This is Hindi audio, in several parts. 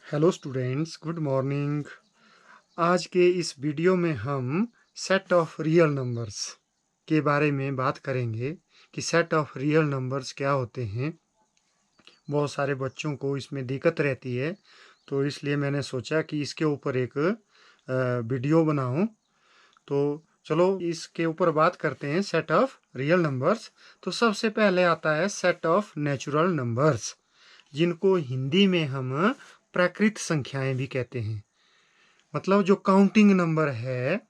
Hello students, good morning. आज के इस वीडियो में हम सेट ऑफ रियल नंबर्स के बारे में बात करेंगे कि सेट ऑफ रियल नंबर्स क्या होते हैं। बहुत सारे बच्चों को इसमें दिक्कत रहती है, तो इसलिए मैंने सोचा कि इसके ऊपर एक वीडियो बनाऊं। तो चलो इसके ऊपर बात करते हैं, सेट ऑफ रियल नंबर्स। तो सबसे पहले आता है सेट ऑफ नेचुरल नंबर्स, जिनको हिंदी में हम प्राकृत संख्याएं भी कहते हैं। मतलब जो काउंटिंग नंबर है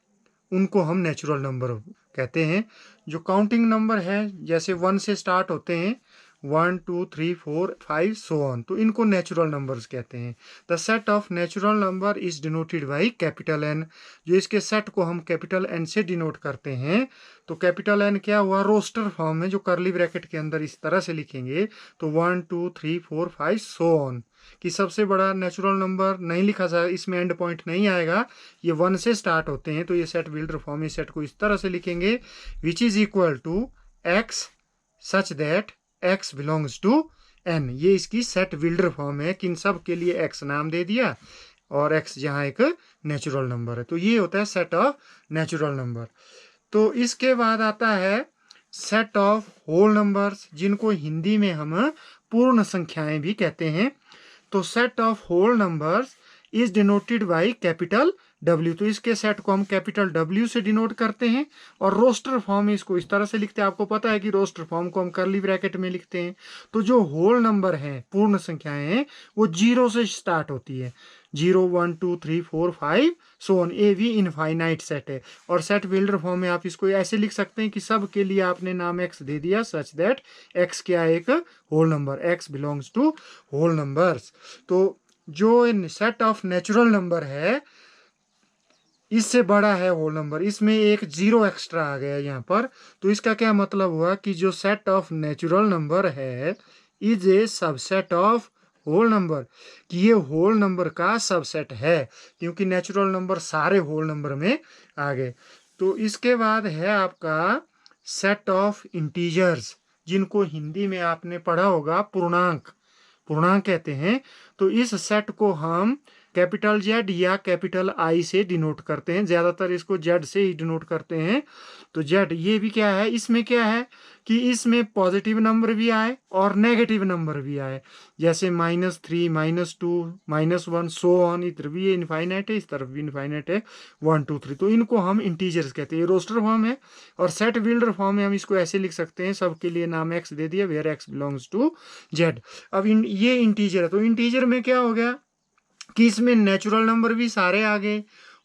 उनको हम नेचुरल नंबर कहते हैं। जो काउंटिंग नंबर है जैसे 1 से स्टार्ट होते हैं, 1 2 3 4 5 सो ऑन, तो इनको नेचुरल नंबर्स कहते हैं। The set of natural number is denoted by capital N. जो इसके सेट को हम कैपिटल एन से डिनोट करते हैं, तो कैपिटल एन क्या हुआ, रोस्टर फॉर्म में, जो करली ब्रैकेट के अंदर इस तरह से लिखेंगे तो 1 2 3 4 5 सो ऑन। कि सबसे बड़ा नेचुरल नंबर नहीं लिखा जा, इसमें एंड पॉइंट नहीं आएगा, ये 1 से स्टार्ट होते हैं, तो ये सेट बिल्डर फॉर्म में सेट को इस तरह से लिखेंगे, which is equal to X such that X belongs to N. ये इसकी सेट बिल्डर फॉर्म है कि इन सब के लिए एक्स नाम दे दिया और एक्स जहाँ एक नेचुरल नंबर है, तो ये होता है सेट ऑफ नेचुरल नंबर। तो इसके बाद आता है सेट ऑफ होल नंबर्स, जिनको हिंदी में हम पूर्ण संख्याएं भी कहते हैं। तो set of whole numbers is denoted by capital W. तो इसके सेट को हम कैपिटल डब्ल्यू से डिनोट करते हैं और रोस्टर फॉर्म इसको इस तरह से लिखते हैं। आपको पता है कि रोस्टर फॉर्म को हम करली ब्रैकेट में लिखते हैं। तो जो होल नंबर हैं, पूर्ण संख्याएं हैं, वो 0 से स्टार्ट होती है। 0 1 2 3 4 5 सो ऑन। ए भी इनफाइनाइट सेट है और सेट बिल्डर फॉर्म में आप इसको ऐसे लिख सकते हैं कि सब के लिए आपने नाम एक्स दे दिया, सच दैट एक्स क्या है, एक whole number, X belongs to whole numbers. तो जो सेट ऑफ नेचुरल नंबर है, इससे बड़ा है होल नंबर, इसमें एक जीरो एक्स्ट्रा आ गया यहाँ पर। तो इसका क्या मतलब हुआ कि जो सेट ऑफ नेचुरल नंबर है is a subset of whole number, कि ये होल नंबर का सबसेट है, क्योंकि नेचुरल नंबर सारे होल नंबर में आ गए। तो इसके बाद है आपका सेट ऑफ इंटीजर्स, जिनको हिंदी में आपने पढ़ा होगा पूर्णांक, पूर्णांक कहते हैं। तो इस सेट को हम कैपिटल जेड या कैपिटल आई से डिनोट करते हैं, ज़्यादातर इसको जेड से ही डिनोट करते हैं। तो जेड ये भी क्या है, इसमें क्या है कि इसमें पॉजिटिव नंबर भी आए और नेगेटिव नंबर भी आए, जैसे -3 -2 -1 सो ऑन। इधर भी ये इनफाइनाइट है, इस तरफ भी इनफाइनाइट है, 1 2 3। तो इनको हम इंटीजर्स कहते हैं। ये रोस्टर फॉर्म है और सेट बिल्डर फॉर्म में हम इसको ऐसे लिख सकते हैं, सबके लिए नाम एक्स दे दिया, where x belongs to z. अब ये इंटीजर है, तो इंटीजर में क्या हो गया कि इसमें नेचुरल नंबर भी सारे आ गए,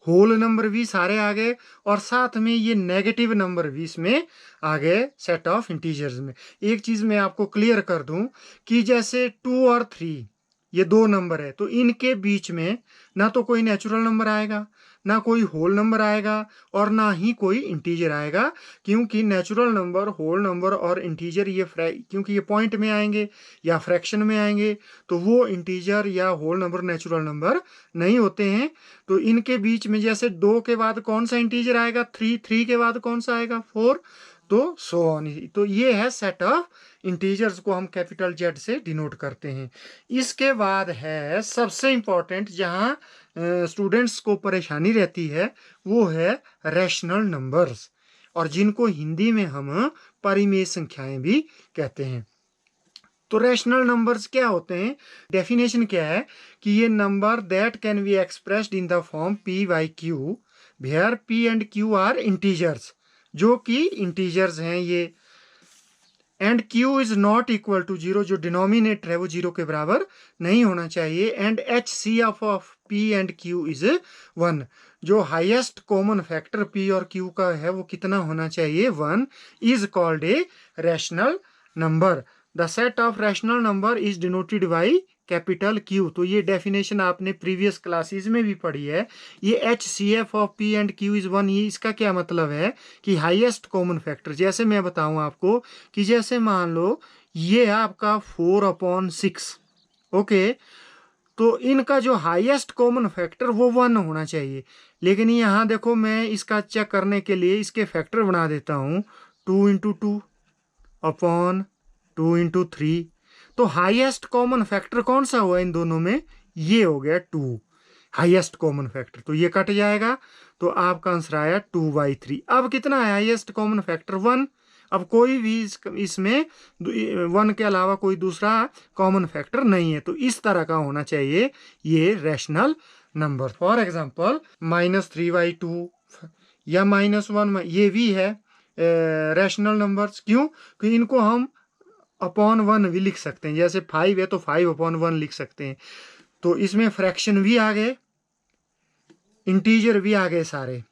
होल नंबर भी सारे आ गए, और साथ में ये नेगेटिव नंबर भी इसमें आ गए सेट ऑफ इंटीजर्स में। एक चीज़ मैं आपको क्लियर कर दूं कि जैसे 2 और 3 ये दो नंबर है, तो इनके बीच में ना तो कोई नेचुरल नंबर आएगा, ना कोई होल नंबर आएगा, और ना ही कोई इंटीजर आएगा, क्योंकि नेचुरल नंबर, होल नंबर और इंटीजर ये क्योंकि ये पॉइंट में आएंगे या फ्रैक्शन में आएंगे, तो वो इंटीजर या होल नंबर नेचुरल नंबर नहीं होते हैं। तो इनके बीच में जैसे 2 के बाद कौन सा इंटीजर आएगा, 3, 3 के बाद कौन सा आएगा, 4, तो सो ऑन। तो ये है सेट ऑफ इंटीजर्स को हम कैपिटल जेड से डिनोट करते हैं। इसके बाद है सबसे इंपॉर्टेंट, जहां स्टूडेंट्स को परेशानी रहती है, वो है रैशनल नंबर्स, और जिनको हिंदी में हम परिमेय संख्याएं भी कहते हैं। तो रैशनल नंबर्स क्या होते हैं, डेफिनेशन क्या है कि ये number that can be expressed in the form p by q, where p and q are integers, जो कि इंटीजर्स हैं ये, and q is not equal to 0, जो डिनोमिनेटर है वो 0 के बराबर नहीं होना चाहिए, and HCF of p and q is 1। जो हाईएस्ट कॉमन फैक्टर p और q का है वो कितना होना चाहिए, 1, is called a rational number. The set of rational number is denoted by capital Q। तो ये डेफिनेशन आपने प्रीवियस क्लासेस में भी पढ़ी है। ये HCF of P and Q is 1, ये इसका क्या मतलब है कि हाईएस्ट कॉमन फैक्टर। जैसे मैं बताऊं आपको कि जैसे मान लो ये है आपका 4/6, ओके, तो इनका जो हाईएस्ट कॉमन फैक्टर वो 1 होना चाहिए। लेकिन यहाँ देखो, मैं इसका चेक करने के लिए इसके फैक्टर बना देता हूँ, 2 × 2/2 × 3। तो हाईएस्ट कॉमन फैक्टर कौन सा हुआ इन दोनों में, ये हो गया 2 हाईएस्ट कॉमन फैक्टर, तो ये कट जाएगा, तो आपका आंसर आया 2/3। अब कितना है हाईएस्ट कॉमन फैक्टर 1। अब कोई भी इसमें 1 के अलावा कोई दूसरा कॉमन फैक्टर नहीं है, तो इस तरह का होना चाहिए ये रैशनल नंबर। फॉर एग्जांपल -3/2 या -1, ये भी है रैशनल नंबर्स। क्यों? कि इनको हम अपॉन 1 भी लिख सकते हैं, जैसे 5 है तो 5/1 लिख सकते हैं। तो इसमें फ्रैक्शन भी आ गए, इंटीजर भी आ गए, सारे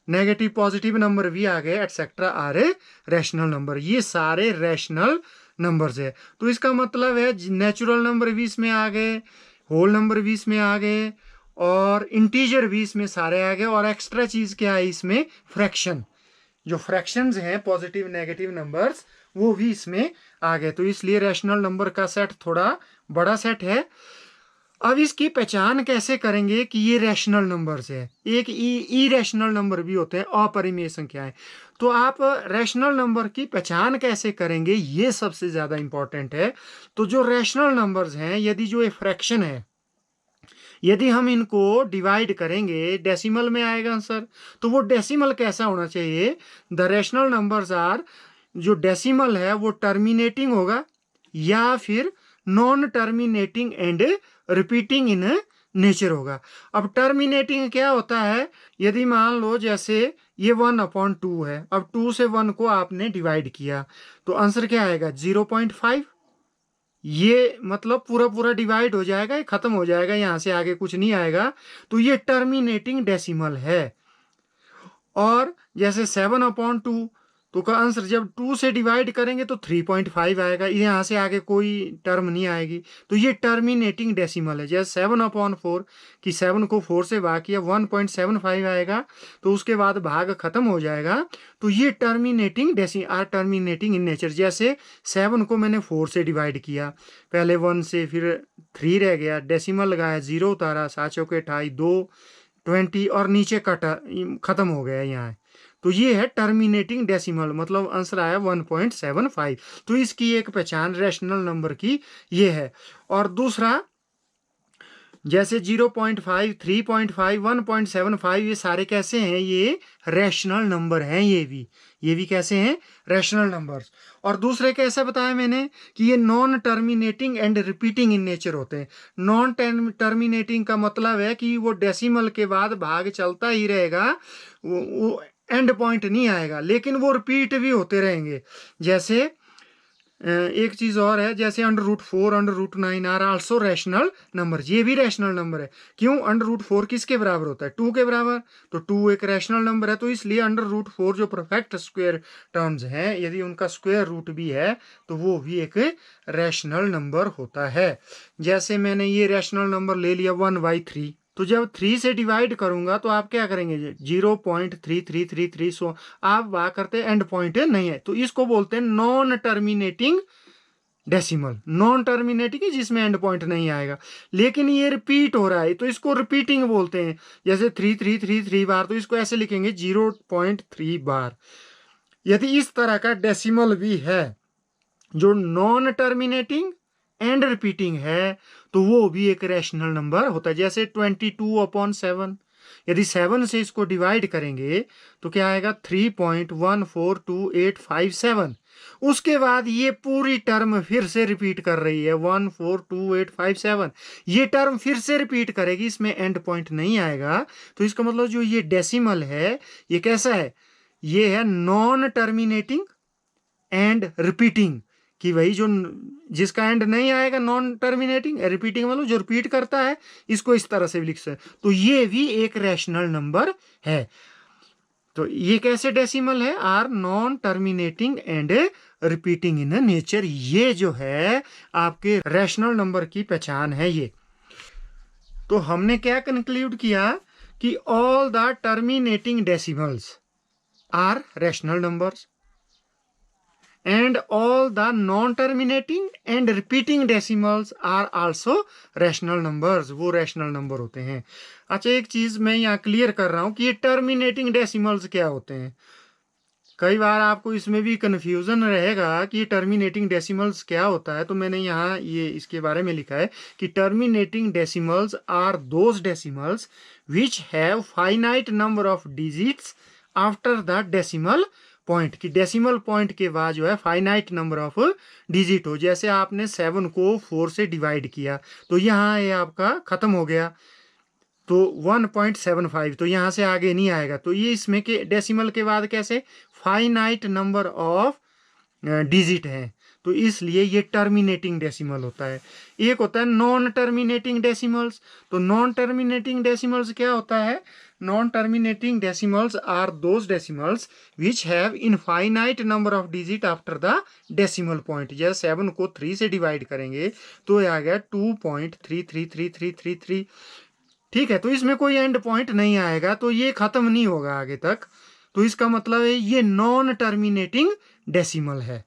नेगेटिव पॉजिटिव नंबर भी आ गए, etcetera are a rational number. ये सारे रैशनल नंबर्स है। तो इसका मतलब है नेचुरल नंबर भी इसमें आ गए, होल नंबर भी इसमें आ गए, और इंटीजर भी इसमें सारे आ गए, और एक्स्ट्रा चीज क्या है इसमें, फ्रैक्शन। जो फ्रैक्शंस हैं पॉजिटिव नेगेटिव नंबर्स, वो भी इसमें आ गए। तो इसलिए रैशनल नंबर का सेट थोड़ा बड़ा सेट है। अब इसकी पहचान कैसे करेंगे कि ये रैशनल नंबर्स है। एक इरेशनल नंबर भी होते हैं, अपरिमेय संख्याएं। तो आप रैशनल नंबर की पहचान कैसे करेंगे, ये सबसे ज्यादा इंपॉर्टेंट है। तो जो रैशनल नंबर्स हैं, यदि जो एक फ्रैक्शन है, यदि हम इनको डिवाइड करेंगे, डेसिमल में आएगा आंसर, तो वो डेसिमल कैसा होना चाहिए, द रैशनल नंबर्स आर, जो डेसिमल है वो टर्मिनेटिंग होगा या फिर non terminating and repeating in nature होगा। अब टर्मिनेटिंग क्या होता है, यदि मान लो जैसे ये 1/2 है, अब 2 से 1 को आपने डिवाइड किया, तो आंसर क्या आएगा 0.5। ये मतलब पूरा पूरा डिवाइड हो जाएगा, ये खत्म हो जाएगा, यहां से आगे कुछ नहीं आएगा। तो ये टर्मिनेटिंग डेसिमल है। और जैसे 7/2, तो का आंसर जब 2 से डिवाइड करेंगे तो 3.5 आएगा, यहाँ से आगे कोई टर्म नहीं आएगी। तो ये टर्मिनेटिंग डेसिमल है। जैसे 7/4 कि 7 को 4 से भाग किया, 1.75 आएगा, तो उसके बाद भाग खत्म हो जाएगा। तो ये terminating are terminating in nature. जैसे 7 को मैंने 4 से डिवाइड किया, पहले 1 से, फिर 3 रह गया, डेसिमल लगाया, 0 उतारा, 7 चौके 28, 2 20, और नीचे कटा, खत्म हो गया यहाँ। तो ये है टर्मिनेटिंग डेसिमल, मतलब आंसर आया 1.75। तो इसकी एक पहचान रैशनल नंबर की ये है। और दूसरा जैसे 0.5, 3.5, 1.75, ये सारे कैसे हैं, ये रैशनल नंबर हैं। ये भी कैसे हैं, रैशनल नंबर्स। और दूसरे कैसे बताया मैंने कि ये non terminating and repeating in nature होते हैं। नॉन टर्मिनेटिंग का मतलब है कि वो डेसिमल के बाद भाग चलता ही रहेगा, वो एंड पॉइंट नहीं आएगा, लेकिन वो रिपीट भी होते रहेंगे। जैसे एक चीज और है, जैसे √4, √9 आर आल्सो रैशनल नंबर। ये भी रैशनल नंबर है। क्यों? √4 किसके बराबर होता है, 2 के बराबर। तो 2 एक रैशनल नंबर है, तो इसलिए √4 जो परफेक्ट स्क्वायर टर्म्स हैं, यदि उनका स्क्वायर रूट भी है तो वो भी एक रैशनल नंबर होता है। जैसे मैंने ये रैशनल नंबर ले लिया 1/3, तो जब 3 से डिवाइड करूंगा तो आप क्या करेंगे, 0.3333, सो आप वहां करते एंड पॉइंट नहीं है, तो इसको बोलते हैं non terminating decimal. Non terminating है जिसमें एंड पॉइंट नहीं आएगा, लेकिन ये रिपीट हो रहा है, तो इसको रिपीटिंग बोलते हैं। जैसे 3333 बार, तो इसको ऐसे लिखेंगे 0.3 बार। यदि इस तरह का डेसिमल भी है जो नॉन टर्मिनेटिंग एंड रिपीटिंग है, तो वो भी एक रैशनल नंबर होता है। जैसे 22/7, यदि 7 से इसको डिवाइड करेंगे तो क्या आएगा 3.142857। उसके बाद ये पूरी टर्म फिर से रिपीट कर रही है, 142857। ये टर्म फिर से रिपीट करेगी, इसमें एंड पॉइंट नहीं आएगा। तो इसका मतलब जो ये डेसिमल है, ये कैसा है, ये है नॉन टर्मिनेटिंग एंड रिपीटिंग, कि वही जो जिसका एंड नहीं आएगा, नॉन टर्मिनेटिंग, रिपीटिंग मतलब जो रिपीट करता है, इसको इस तरह से भी लिख सकते। तो ये भी एक रैशनल नंबर है। तो ये कैसे डेसिमल है, are non terminating and repeating in nature. ये जो है आपके रैशनल नंबर की पहचान है ये। तो हमने क्या कंक्लूड किया कि all the terminating decimals are rational numbers and all the non-terminating and repeating decimals are also rational numbers। वो rational number होते हैं। अच्छा, एक चीज मैं यहाँ क्लियर कर रहा हूँ कि ये terminating decimals क्या होते हैं। कई बार आपको इसमें भी कन्फ्यूज़न रहेगा कि टर्मिनेटिंग डेसिमल्स क्या होता है, तो मैंने यहाँ ये इसके बारे में लिखा है कि terminating decimals are those decimals which have finite number of digits after the decimal point, कि डेसिमल पॉइंट के बाद जो है फाइनाइट नंबर ऑफ डिजिट हो। जैसे आपने 7 को 4 से डिवाइड किया तो यहाँ ये आपका ख़त्म हो गया, तो 1.75, तो यहाँ से आगे नहीं आएगा। तो ये इसमें के डेसिमल के बाद कैसे फाइनाइट नंबर ऑफ डिजिट है, तो इसलिए ये टर्मिनेटिंग डेसिमल होता है। एक होता है नॉन टर्मिनेटिंग डेसिमल्स। तो नॉन टर्मिनेटिंग डेसिमल्स क्या होता है? Non terminating decimals are those decimals which have infinite number of digit after the decimal point. जैसे 7 को 3 से डिवाइड करेंगे तो ये आ गया 2.3333333। ठीक है, तो इसमें कोई एंड पॉइंट नहीं आएगा, तो ये खत्म नहीं होगा आगे तक। तो इसका मतलब है ये नॉन टर्मिनेटिंग डेसिमल है।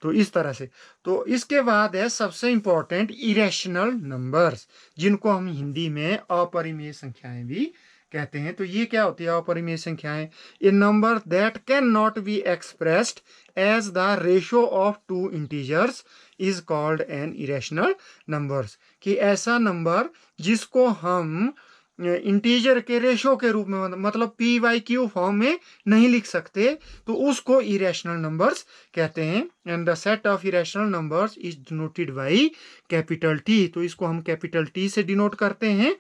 तो इस तरह से। तो इसके बाद है सबसे इंपॉर्टेंट इरेशनल नंबर्स, जिनको हम हिंदी में अपरिमेय संख्याएं भी कहते हैं। तो ये क्या होती है अपरिमेय संख्याएं? A number that can not be expressed as the ratio of two integers is called an irrational numbers, कि ऐसा नंबर जिसको हम इंटीजर के रेशो के रूप में, मतलब p/q फॉर्म में नहीं लिख सकते, तो उसको इरेशनल नंबर्स कहते हैं। And the set of irrational numbers is denoted by capital T। तो इसको हम कैपिटल T से डिनोट करते हैं।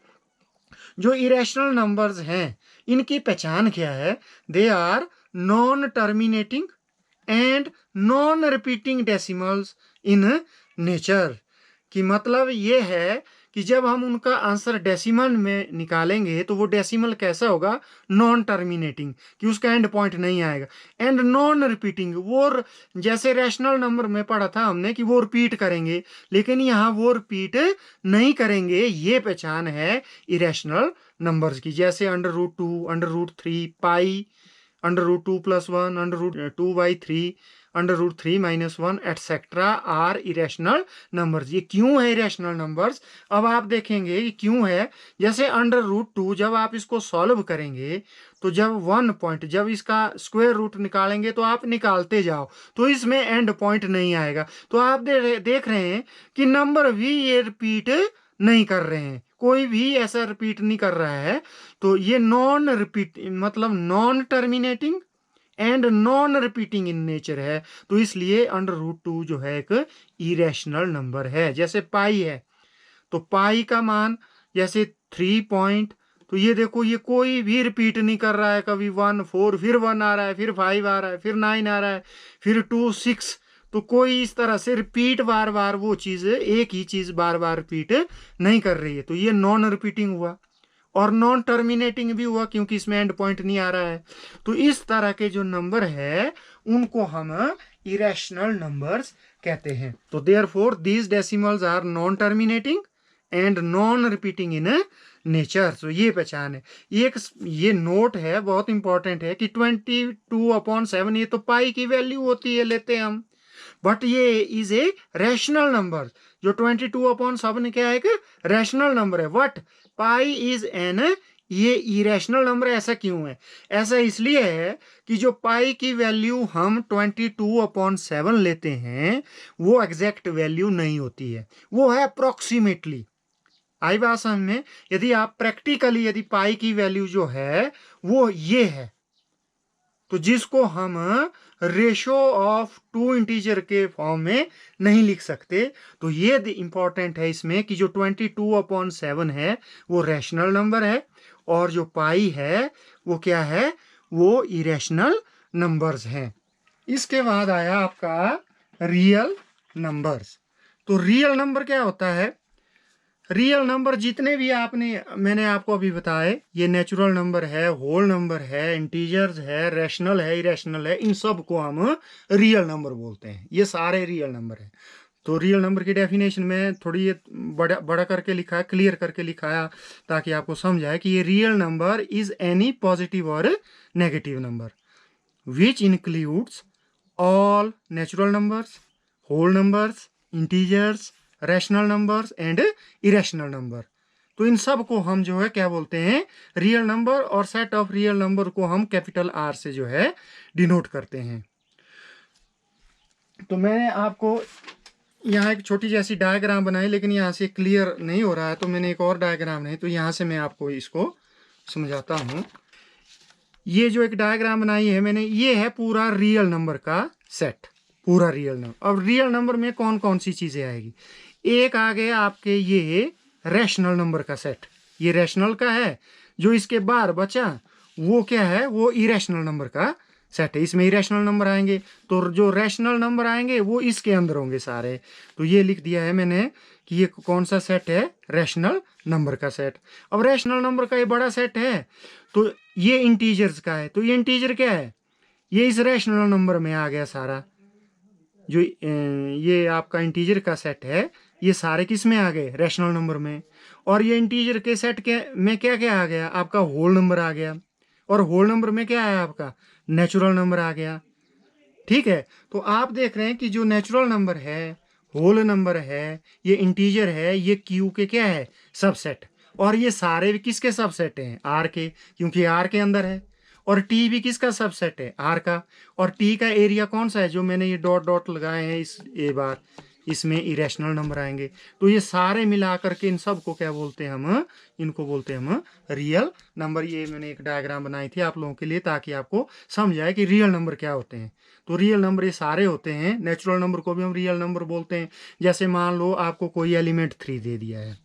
जो इरेशनल नंबर्स हैं इनकी पहचान क्या है? They are non terminating and non repeating decimals in nature, कि मतलब ये है कि जब हम उनका आंसर डेसिमल में निकालेंगे तो वो डेसिमल कैसा होगा? नॉन टर्मिनेटिंग, कि उसका एंड पॉइंट नहीं आएगा। एंड नॉन रिपीटिंग, वो जैसे रैशनल नंबर में पढ़ा था हमने कि वो रिपीट करेंगे, लेकिन यहाँ वो रिपीट नहीं करेंगे। ये पहचान है इरेशनल नंबर्स की। जैसे √2, √3, पाई, √2 + 1, √2/3, √3 - 1 एटसेट्रा आर इरेशनल नंबर्स। ये क्यों है इरेशनल नंबर्स? अब आप देखेंगे कि क्यों है। जैसे √2 जब आप इसको सॉल्व करेंगे तो जब 1 पॉइंट, जब इसका स्क्वायर रूट निकालेंगे तो आप निकालते जाओ, तो इसमें एंड पॉइंट नहीं आएगा। तो आप देख रहे हैं कि नंबर भी ये रिपीट नहीं कर रहे हैं, कोई भी ऐसा रिपीट नहीं कर रहा है। तो ये नॉन रिपीट, मतलब non terminating and non repeating in nature है। तो इसलिए √2 जो है एक इरेशनल नंबर है। जैसे पाई है, तो पाई का मान जैसे 3 पॉइंट, तो ये देखो ये कोई भी रिपीट नहीं कर रहा है। कभी 1 4, फिर 1 आ रहा है, फिर 5 आ रहा है, फिर 9 आ रहा है, फिर 2 6। तो कोई इस तरह से रिपीट बार बार वो चीज़, एक ही चीज़ बार बार रिपीट नहीं कर रही है। तो ये नॉन रिपीटिंग हुआ और नॉन टर्मिनेटिंग भी हुआ, क्योंकि इसमें एंड पॉइंट नहीं आ रहा है। तो इस तरह के जो नंबर है उनको हम इरेशनल नंबर्स कहते हैं। तो therefore these decimals are non terminating and non repeating in nature. तो ये पहचान है। ये नोट है, बहुत इंपॉर्टेंट है, कि 22/7 ये तो पाई की वैल्यू होती है, लेते हैं हम, बट ये इज ए रैशनल नंबर। जो 22/7 क्या है? एक रैशनल नंबर है। वट पाई इज एन, ये इरेशनल नंबर ऐसा क्यों है? ऐसा इसलिए है कि जो पाई की वैल्यू हम 22/7 लेते हैं वो एग्जैक्ट वैल्यू नहीं होती है, वो है अप्रोक्सीमेटली। आई बात समझ में? यदि आप प्रैक्टिकली यदि पाई की वैल्यू जो है वो ये है, तो जिसको हम रेशो ऑफ टू इंटीजर के फॉर्म में नहीं लिख सकते, तो ये इंपॉर्टेंट है इसमें कि जो 22/7 है वो रैशनल नंबर है, और जो पाई है वो क्या है? वो इरेशनल नंबर्स हैं। इसके बाद आया आपका रियल नंबर्स। तो रियल नंबर क्या होता है? रियल नंबर जितने भी मैंने आपको अभी बताए, ये नेचुरल नंबर है, होल नंबर है, इंटीजर्स है, रैशनल है, इरेशनल है, इन सब को हम रियल नंबर बोलते हैं। ये सारे रियल नंबर है। तो रियल नंबर की डेफिनेशन में थोड़ी ये बड़ा करके लिखा है, क्लियर करके लिखा है, ताकि आपको समझ आए कि ये real number is any positive और negative number which includes all natural numbers, whole numbers, integers, rational numbers and irrational number. तो इन सब को हम जो है क्या बोलते हैं, रियल नंबर, और सेट ऑफ रियल नंबर को हम कैपिटल आर से जो है डिनोट करते हैं। तो मैंने आपको यहाँ एक छोटी जैसी डायग्राम बनाई, लेकिन यहाँ से क्लियर नहीं हो रहा है, तो मैंने एक और डायग्राम नहीं, तो यहाँ से मैं आपको इसको समझाता हूँ। ये जो एक डायग्राम बनाई है मैंने, ये है पूरा रियल नंबर का सेट, पूरा रियल नंबर। अब रियल नंबर में कौन कौन सी चीज़ें आएगी, एक आ गया आपके ये रैशनल नंबर का सेट, ये रैशनल का है। जो इसके बाद बचा वो क्या है, वो इरेशनल नंबर का सेट है, इसमें इरेशनल नंबर आएंगे। तो जो रैशनल नंबर आएंगे वो इसके अंदर होंगे सारे। तो ये लिख दिया है मैंने कि ये कौन सा सेट है, रैशनल नंबर का सेट। अब रैशनल नंबर का ये बड़ा सेट है, तो ये इंटीजर्स का है। तो ये इंटीजर क्या है, ये इस रैशनल नंबर में आ गया सारा। जो ये आपका इंटीजर का सेट है, ये सारे किस में आ गए, रैशनल नंबर में। और ये इंटीजर के सेट के में क्या क्या आ गया, आपका होल नंबर आ गया। और होल नंबर में क्या है आपका, नेचुरल नंबर आ गया। ठीक है, तो आप देख रहे हैं कि जो नेचुरल नंबर है, होल नंबर है, ये इंटीजर है, ये क्यू के क्या है, सबसेट। और ये सारे किसके सबसेट हैं, आर के, क्योंकि आर के अंदर है। और टी भी किसका सबसेट है, आर का। और टी का एरिया कौन सा है, जो मैंने ये डॉट डॉट लगाए हैं, इस ये बार इसमें इरेशनल नंबर आएंगे। तो ये सारे मिला करके इन सब को क्या बोलते हैं हम, इनको बोलते हैं हम रियल नंबर। ये मैंने एक डायग्राम बनाई थी आप लोगों के लिए, ताकि आपको समझ आए कि रियल नंबर क्या होते हैं। तो रियल नंबर ये सारे होते हैं। नेचुरल नंबर को भी हम रियल नंबर बोलते हैं। जैसे मान लो आपको कोई एलिमेंट 3 दे दिया है,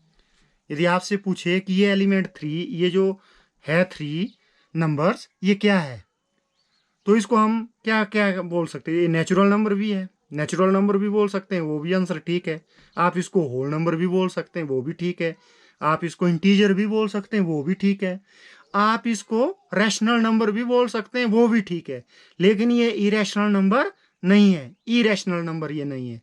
यदि आपसे पूछे कि ये एलिमेंट 3, ये जो है 3 नंबर्स, ये क्या है, तो इसको हम क्या क्या बोल सकते हैं, ये नेचुरल नंबर भी है, नेचुरल नंबर भी बोल सकते हैं, वो भी आंसर ठीक है। आप इसको होल नंबर भी बोल सकते हैं, वो भी ठीक है। आप इसको इंटीजर भी बोल सकते हैं, वो भी ठीक है। आप इसको रैशनल नंबर भी बोल सकते हैं, वो भी ठीक है। लेकिन ये इरेशनल नंबर नहीं है, इरेशनल नंबर ये नहीं है।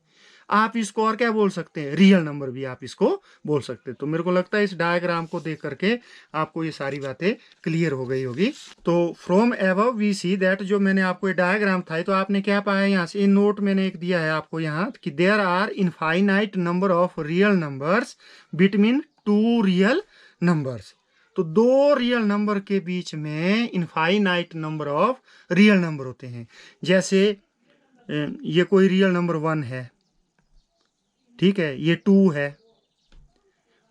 आप इसको और क्या बोल सकते हैं, रियल नंबर भी आप इसको बोल सकते हैं। तो मेरे को लगता है इस डायग्राम को देख करके आपको ये सारी बातें क्लियर हो गई होगी। तो from above we see that, जो मैंने आपको ये डायग्राम था, तो आपने क्या पाया यहाँ से, इन नोट मैंने एक दिया है आपको यहाँ कि there are infinite number of real numbers between two real numbers. तो दो रियल नंबर के बीच में infinite number of real number होते हैं। जैसे ये कोई रियल नंबर 1 है, ठीक है, ये 2 है।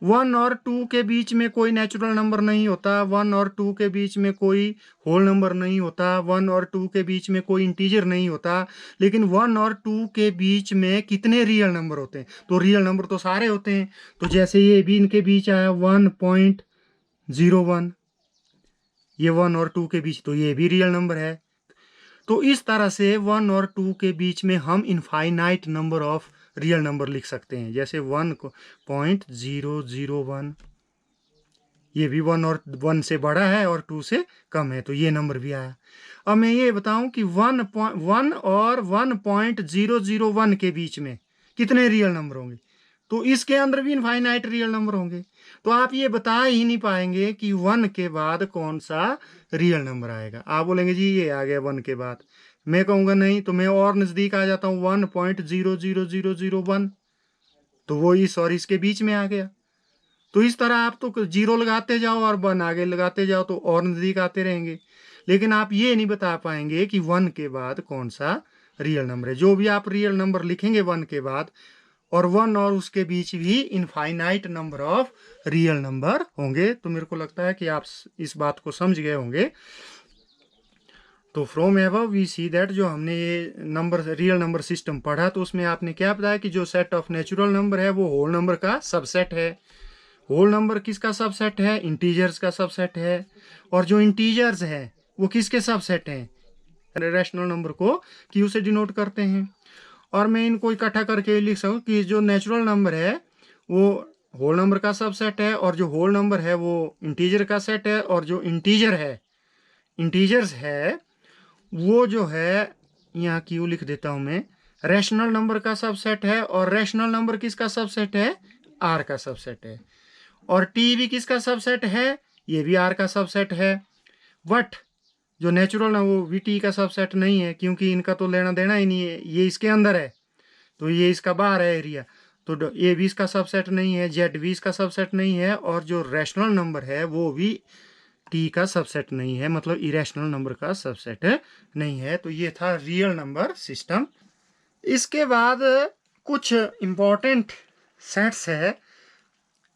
1 और 2 के बीच में कोई नेचुरल नंबर नहीं होता, 1 और 2 के बीच में कोई होल नंबर नहीं होता, 1 और 2 के बीच में कोई इंटीजर नहीं होता। लेकिन 1 और 2 के बीच में कितने रियल नंबर होते हैं, तो रियल नंबर तो सारे होते हैं। तो जैसे ये भी इनके बीच आया 1.01, ये 1 और 2 के बीच, तो ये भी रियल नंबर है। तो इस तरह से 1 और 2 के बीच में हम infinite number of real number लिख सकते हैं। जैसे 1.001, ये भी 1 और 1 से बड़ा है और 2 से कम है, तो ये नंबर भी आया। अब मैं ये बताऊं कि 1 और 1.001 के बीच में कितने रियल नंबर होंगे, तो इसके अंदर भी इनफाइनाइट रियल नंबर होंगे। तो आप ये बता ही नहीं पाएंगे कि 1 के बाद कौन सा रियल नंबर आएगा। आप बोलेंगे जी ये आ गया 1 के बाद, मैं कहूँगा नहीं, तो मैं और नज़दीक आ जाता हूँ 1.00001, तो वो इस और इसके बीच में आ गया। तो इस तरह आप तो 0 लगाते जाओ और 1 आगे लगाते जाओ, तो और नज़दीक आते रहेंगे। लेकिन आप ये नहीं बता पाएंगे कि 1 के बाद कौन सा रियल नंबर है। जो भी आप रियल नंबर लिखेंगे 1 के बाद, और 1 और उसके बीच भी infinite number of real number होंगे। तो मेरे को लगता है कि आप इस बात को समझ गए होंगे। तो from above we see that, जो हमने ये नंबर रियल नंबर सिस्टम पढ़ा, तो उसमें आपने क्या बताया कि जो सेट ऑफ नेचुरल नंबर है वो होल नंबर का सबसेट है। होल नंबर किसका सबसेट है, इंटीजर्स का सबसेट है। और जो इंटीजर्स है वो किसके सबसेट हैं, रैशनल नंबर को क्यू से डिनोट करते हैं। और मैं इनको इकट्ठा करके लिख सकूँ कि जो नेचुरल नंबर है वो होल नंबर का सबसेट है, और जो होल नंबर है वो इंटीजर का सेट है, और जो इंटीजर्स है वो जो है, यहाँ क्यू लिख देता हूँ मैं, रैशनल नंबर का सबसेट है। और रैशनल नंबर किसका सबसेट है, आर का सबसेट है। और टी भी किसका सबसेट है, ये भी आर का सबसेट है। बट जो नेचुरल है वो वी टी का सबसेट नहीं है, क्योंकि इनका तो लेना देना ही नहीं है, ये इसके अंदर है, तो ये इसका बाहर है एरिया। तो ए भी इसका सबसेट नहीं है, जेड भी इसका सबसेट नहीं है, और जो रैशनल नंबर है वो भी टी का सबसेट नहीं है, मतलब इरेशनल नंबर का सबसेट नहीं है। तो ये था रियल नंबर सिस्टम। इसके बाद कुछ इंपॉर्टेंट सेट्स है,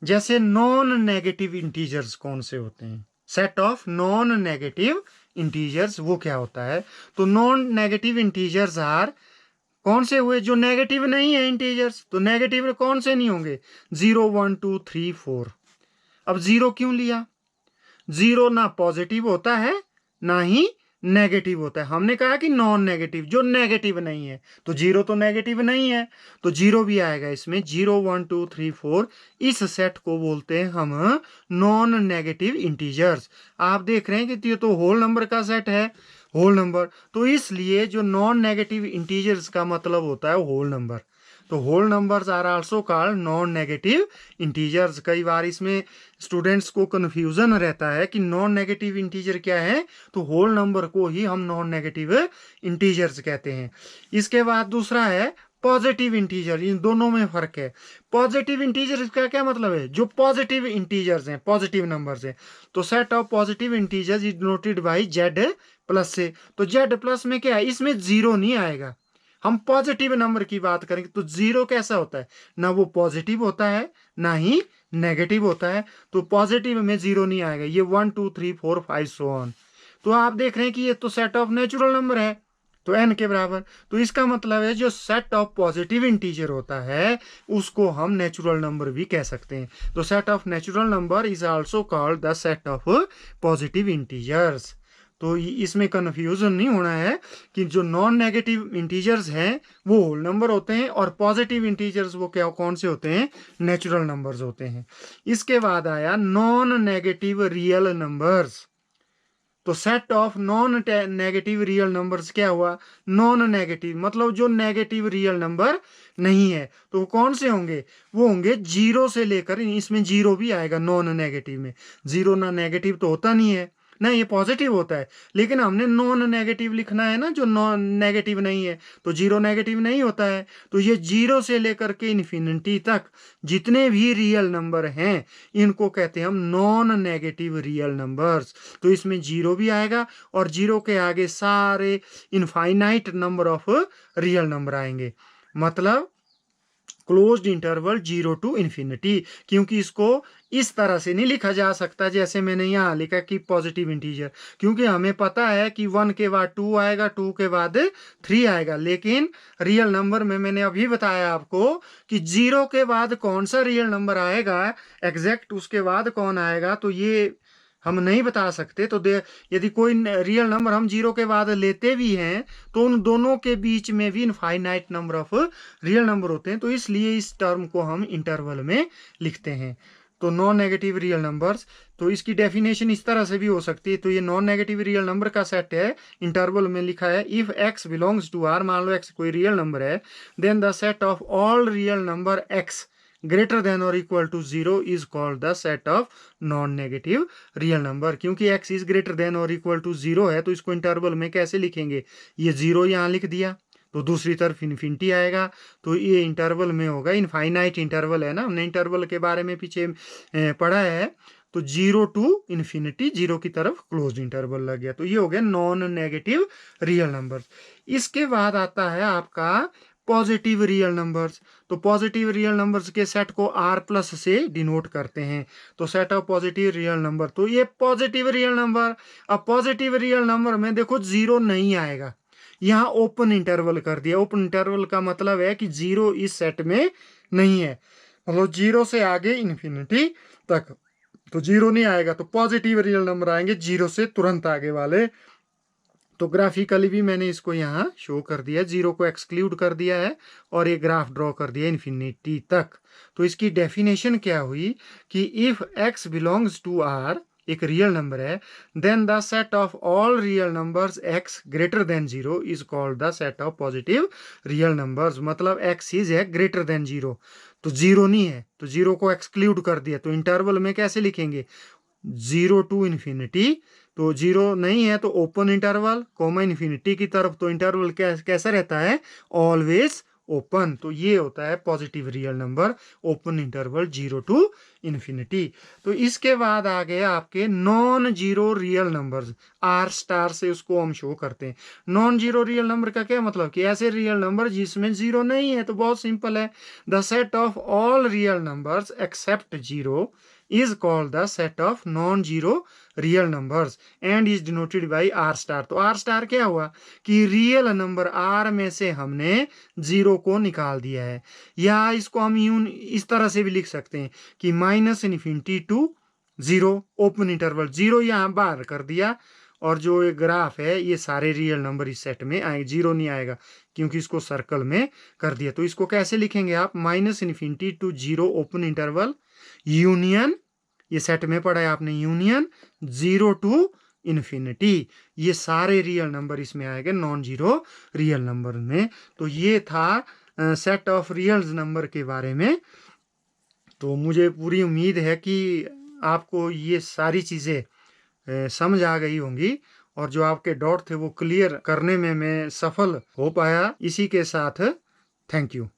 जैसे नॉन नेगेटिव इंटीजर्स कौन से होते हैं, set of non negative integers वो क्या होता है। तो नॉन नेगेटिव इंटीजर्स आर, कौन से हुए, जो नेगेटिव नहीं है इंटीजर्स। तो नेगेटिव कौन से नहीं होंगे, 0 1 2 3 4। अब जीरो क्यों लिया, जीरो ना पॉजिटिव होता है ना ही नेगेटिव होता है। हमने कहा कि नॉन नेगेटिव, जो नेगेटिव नहीं है, तो जीरो तो नेगेटिव नहीं है, तो जीरो भी आएगा इसमें। 0 1 2 3 4 इस सेट को बोलते हैं हम नॉन नेगेटिव इंटीजर्स। आप देख रहे हैं कि ये तो होल नंबर का सेट है, होल नंबर, तो इसलिए जो नॉन नेगेटिव इंटीजर्स का मतलब होता है होल नंबर। तो whole numbers are also called non negative integers. कई बार इसमें स्टूडेंट्स को कन्फ्यूजन रहता है कि नॉन नेगेटिव इंटीजर क्या है, तो होल नंबर को ही हम नॉन नेगेटिव इंटीजर्स कहते हैं। इसके बाद दूसरा है पॉजिटिव इंटीजर। इन दोनों में फर्क है। पॉजिटिव इंटीजर का क्या मतलब है, जो पॉजिटिव इंटीजर्स हैं, पॉजिटिव नंबर्स हैं। तो set of positive integers is denoted by Z plus से। तो जेड प्लस में क्या है, इसमें जीरो नहीं आएगा। हम पॉजिटिव नंबर की बात करेंगे तो जीरो कैसा होता है, ना वो पॉजिटिव होता है ना ही नेगेटिव होता है। तो पॉजिटिव में जीरो नहीं आएगा। ये 1 2 3 4 5 सो ऑन। तो आप देख रहे हैं कि ये तो सेट ऑफ नेचुरल नंबर है, तो n के बराबर। तो इसका मतलब है जो सेट ऑफ पॉजिटिव इंटीजर होता है उसको हम नेचुरल नंबर भी कह सकते हैं। तो set of natural number is also called the set of positive integers. तो इसमें कन्फ्यूजन नहीं होना है कि जो नॉन नेगेटिव इंटीजर्स हैं वो होल नंबर होते हैं, और पॉजिटिव इंटीजर्स वो क्या, कौन से होते हैं, नेचुरल नंबर्स होते हैं। इसके बाद आया नॉन नेगेटिव रियल नंबर्स। तो set of non negative real numbers क्या हुआ, नॉन नेगेटिव मतलब जो नेगेटिव रियल नंबर नहीं है। तो वो कौन से होंगे, वो होंगे जीरो से लेकर, इसमें जीरो भी आएगा नॉन नेगेटिव में। जीरो ना नेगेटिव तो होता नहीं है ना, ये पॉजिटिव होता है, लेकिन हमने नॉन नेगेटिव लिखना है ना, जो नॉन नेगेटिव नहीं है, तो जीरो नेगेटिव नहीं होता है। तो ये जीरो से लेकर के इन्फिनिटी तक जितने भी रियल नंबर हैं इनको कहते हैं हम नॉन नेगेटिव रियल नंबर्स। तो इसमें जीरो भी आएगा, और जीरो के आगे सारे infinite number of real number आएंगे, मतलब क्लोज्ड इंटरवल 0 टू इन्फिनिटी। क्योंकि इसको इस तरह से नहीं लिखा जा सकता जैसे मैंने यहाँ लिखा कि पॉजिटिव इंटीजर, क्योंकि हमें पता है कि 1 के बाद 2 आएगा, 2 के बाद 3 आएगा। लेकिन रियल नंबर में मैंने अभी बताया आपको कि 0 के बाद कौन सा रियल नंबर आएगा एग्जैक्ट, उसके बाद कौन आएगा, तो ये हम नहीं बता सकते। तो यदि कोई रियल नंबर हम जीरो के बाद लेते भी हैं तो उन दोनों के बीच में भी infinite number of real number होते हैं, तो इसलिए इस टर्म को हम इंटरवल में लिखते हैं। तो नॉन नेगेटिव रियल नंबर्स, तो इसकी डेफिनेशन इस तरह से भी हो सकती है। तो ये नॉन नेगेटिव रियल नंबर का सेट है, इंटरवल में लिखा है if x belongs to r, मान लो x कोई रियल नंबर है, then the set of all real number x greater than और equal to 0 is called the set of non negative real number. क्योंकि x इज ग्रेटर देन और इक्वल टू 0 है, तो इसको इंटरवल में कैसे लिखेंगे, ये 0 यहाँ लिख दिया, तो दूसरी तरफ इन्फिनिटी आएगा, तो ये इंटरवल में होगा, इनफाइनाइट इंटरवल है ना, हमने इंटरवल के बारे में पीछे पढ़ा है। तो 0 टू इन्फिनिटी, 0 की तरफ क्लोज इंटरवल लग गया। तो ये हो गया नॉन नेगेटिव रियल नंबर। इसके बाद आता है आपका पॉजिटिव रियल नंबर्स। तो पॉजिटिव रियल नंबर्स के सेट को r प्लस से डिनोट करते हैं। तो set of positive real number, तो ये पॉजिटिव रियल नंबर। अब पॉजिटिव रियल नंबर में देखो जीरो नहीं आएगा, यहाँ ओपन इंटरवल कर दिया। ओपन इंटरवल का मतलब है कि जीरो इस सेट में नहीं है, मतलब जीरो से आगे इन्फिनिटी तक तो जीरो नहीं आएगा। तो पॉजिटिव रियल नंबर आएंगे जीरो से तुरंत आगे वाले। तो ग्राफिकली भी मैंने इसको यहाँ शो कर दिया, जीरो को एक्सक्लूड कर दिया है और ये ग्राफ ड्रॉ कर दिया इन्फिनिटी तक। तो इसकी डेफिनेशन क्या हुई कि if x belongs to r, एक रियल नंबर है, then the set of all real numbers x greater than 0 is called the set of positive real numbers. मतलब x इज है ग्रेटर देन 0, तो 0 नहीं है, तो 0 को एक्सक्लूड कर दिया। तो इंटरवल में कैसे लिखेंगे, 0 टू इन्फिनिटी, तो 0 नहीं है तो ओपन इंटरवल, कॉमा इन्फिनिटी की तरफ, तो इंटरवल कैसा रहता है, ऑलवेज ओपन। तो ये होता है positive real number, open interval 0 to infinity. तो इसके बाद आ गए आपके non zero real numbers, R star से उसको हम शो करते हैं। नॉन जीरो रियल नंबर का क्या मतलब कि ऐसे रियल नंबर जिसमें जीरो नहीं है। तो बहुत सिंपल है, the set of all real numbers except zero is called the set of non-zero real numbers and is denoted by r star। तो r star क्या हुआ कि रियल नंबर r में से हमने जीरो को निकाल दिया है। या इसको हम यूं इस तरह से भी लिख सकते हैं कि minus infinity to zero, open interval zero यहाँ बाहर कर दिया, और जो ये ग्राफ है ये सारे रियल नंबर इस सेट में आए, जीरो नहीं आएगा क्योंकि इसको सर्कल में कर दिया। तो इसको कैसे लिखेंगे आप, minus infinity to zero open interval union, ये सेट में पढ़ा है आपने, यूनियन जीरो टू इन्फिनिटी, ये सारे रियल नंबर इसमें आएंगे नॉन जीरो रियल नंबर में। तो ये था सेट ऑफ रियल नंबर के बारे में। तो मुझे पूरी उम्मीद है कि आपको ये सारी चीज़ें समझ आ गई होंगी, और जो आपके डाउट थे वो क्लियर करने में मैं सफल हो पाया। इसी के साथ थैंक यू।